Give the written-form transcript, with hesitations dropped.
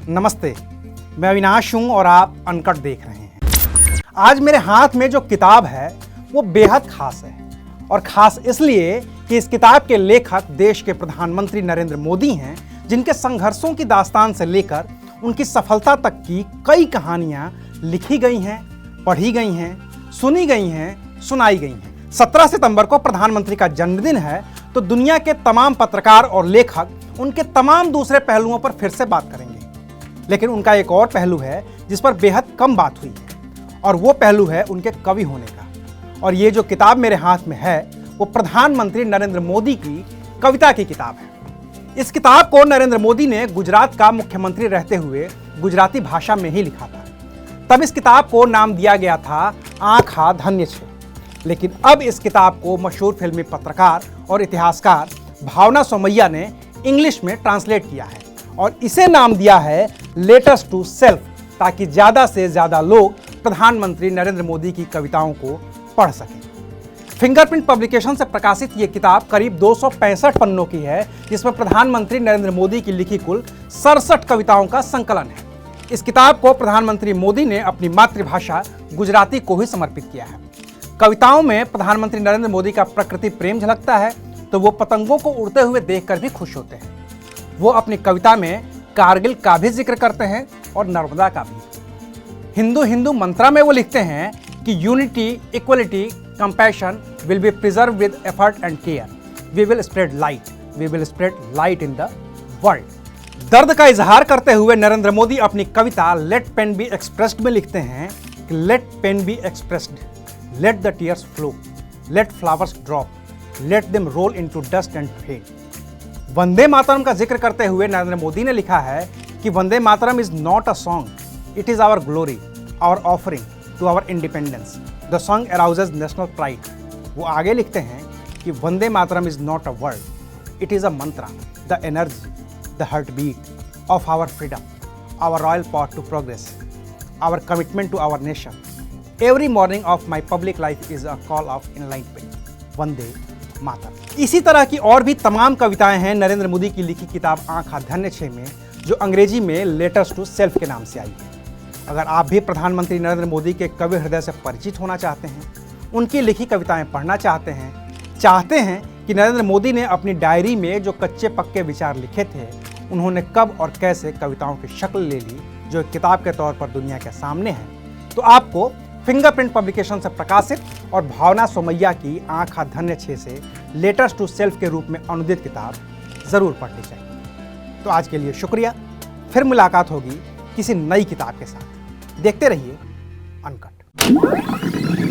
नमस्ते, मैं अविनाश हूं और आप अनकट देख रहे हैं। आज मेरे हाथ में जो किताब है वो बेहद खास है और खास इसलिए कि इस किताब के लेखक देश के प्रधानमंत्री नरेंद्र मोदी हैं, जिनके संघर्षों की दास्तान से लेकर उनकी सफलता तक की कई कहानियां लिखी गई हैं, पढ़ी गई हैं, सुनी गई हैं, सुनाई गई हैं। 17 सितंबर को प्रधानमंत्री का जन्मदिन है, तो दुनिया के तमाम पत्रकार और लेखक उनके तमाम दूसरे पहलुओं पर फिर से बात करेंगे। लेकिन उनका एक और पहलू है जिस पर बेहद कम बात हुई है और वो पहलू है उनके कवि होने का। और ये जो किताब मेरे हाथ में है वो प्रधानमंत्री नरेंद्र मोदी की कविता की किताब है। इस किताब को नरेंद्र मोदी ने गुजरात का मुख्यमंत्री रहते हुए गुजराती भाषा में ही लिखा था। तब इस किताब को नाम दिया गया था आँखा धन्य छे। लेकिन अब इस किताब को मशहूर फिल्मी पत्रकार और इतिहासकार भावना सोमैया ने इंग्लिश में ट्रांसलेट किया है और इसे नाम दिया है लेटर्स टू सेल्फ, ताकि ज़्यादा से ज़्यादा लोग प्रधानमंत्री नरेंद्र मोदी की कविताओं को पढ़ सकें। फिंगरप्रिंट पब्लिकेशन से प्रकाशित ये किताब करीब 265 पन्नों की है, जिसमें प्रधानमंत्री नरेंद्र मोदी की लिखी कुल 67 कविताओं का संकलन है। इस किताब को प्रधानमंत्री मोदी ने अपनी मातृभाषा गुजराती को ही समर्पित किया है। कविताओं में प्रधानमंत्री नरेंद्र मोदी का प्रकृति प्रेम झलकता है, तो वो पतंगों को उड़ते हुए देखकर भी खुश होते हैं। वो अपनी कविता में कारगिल का भी जिक्र करते हैं और नर्मदा का भी। हिंदू हिंदू मंत्रा में वो लिखते हैं कि unity, equality, compassion will be preserve with effort and care. We will spread light in the world. दर्द का इजहार करते हुए नरेंद्र मोदी अपनी कविता लेट पेन बी एक्सप्रेस्ड में लिखते हैं कि let pain be expressed, let the tears flow, let flowers drop, let them roll into dust and fade. Vande Mataram का जिक्र करते हुए नरेंद्र मोदी ने लिखा है कि Vande Mataram is not a song, it is our glory, our offering to our independence. The song arouses national pride. वो आगे लिखते हैं कि Vande Mataram is not a word, it is a mantra, the energy, the heart beat of our freedom, our royal path to progress, our commitment to our nation. Every morning of my public life is a call of enlightenment. Vande मातरम। इसी तरह की और भी तमाम कविताएं हैं नरेंद्र मोदी की लिखी किताब आँखा धन्य छे में, जो अंग्रेजी में लेटर्स टू सेल्फ के नाम से आई है। अगर आप भी प्रधानमंत्री नरेंद्र मोदी के कवि हृदय से परिचित होना चाहते हैं, उनकी लिखी कविताएं पढ़ना चाहते हैं कि नरेंद्र मोदी ने अपनी डायरी में जो कच्चे पक्के विचार लिखे थे उन्होंने कब और कैसे कविताओं की शक्ल ले ली, जो एक किताब के तौर पर दुनिया के सामने है, तो आपको फिंगरप्रिंट पब्लिकेशन से प्रकाशित और भावना सोमैया की आँखा धन्य छे से लेटर्स टू सेल्फ के रूप में अनुदित किताब ज़रूर पढ़नी चाहिए। तो आज के लिए शुक्रिया। फिर मुलाकात होगी किसी नई किताब के साथ। देखते रहिए अनकट।